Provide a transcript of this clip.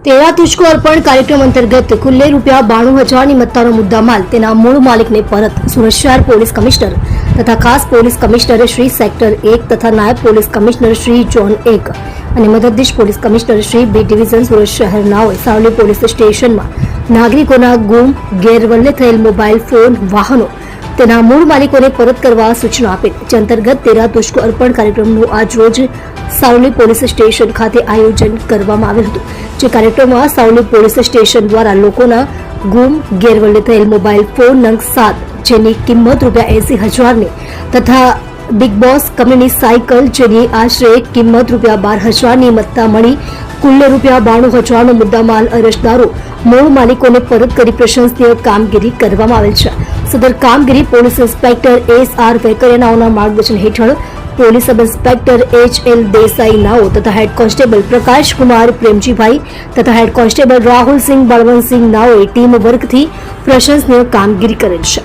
तेरा तुझको अर्पण कार्यक्रम अंतर्गत कुल्ले ₹92,000 મત્તાનો મુદ્દામાલ તેના મૂળ માલિકને પરત સુરત શહેર પોલીસ કમિશનર તથા ખાસ પોલીસ કમિશનર શ્રી સેક્ટર 1 તથા નાયબ પોલીસ કમિશનર શ્રી ઝોન 1 અને મદદનીશ police commissioner Shri B division Surat શહેરનાઓએ સાવલી પોલીસ સ્ટેશનમાં નાગરિકોના ગુમ ગેરવલ્લે થયેલ મોબાઈલ ફોન વાહનો તેના મૂળ માલિકોને પરત કરવા સૂચના આપેલ જે અંતર્ગત તેરા તુઝકો અર્પણ કાર્યક્રમનું આજ રોજ સાવલી પોલીસ સ્ટેશન ખાતે આયોજન કરવામાં આવ્યું હતું। જે કાર્યક્રમમાં સાવલી પોલીસ સ્ટેશન દ્વારા લોકોના ગુમ ગેરવલ્લે થયેલ મોબાઈલ ફોન નંગ 7 જેની કિંમત ₹80,000 તથા બિગ બોસ કંપનીની સાયકલ જેની આશરે કિંમત ₹12,000 મત્તા મળી કુલ્લે ₹92,000નો મુદ્દામાલ અરજદારો મૂળ માલિકોને પરત કરી પ્રશંસનીય કામગીરી કરવામાં આવેલ છે। સદર કામગીરી પોલીસ ઇન્સ્પેક્ટર SR વેકરિયાનાઓના માર્ગદર્શન હેઠળ police sub inspector HL Desai નાઓ તથા હેડ કોન્સ્ટેબલ પ્રકાશ કુમાર પ્રેમજીભાઈ તથા હેડ કોન્સ્ટેબલ રાહુલ સિંહ બળવંતસિંહ નાઓએ ટીમ વર્કથી પ્રશંસનીય કામગીરી કરેલ છે।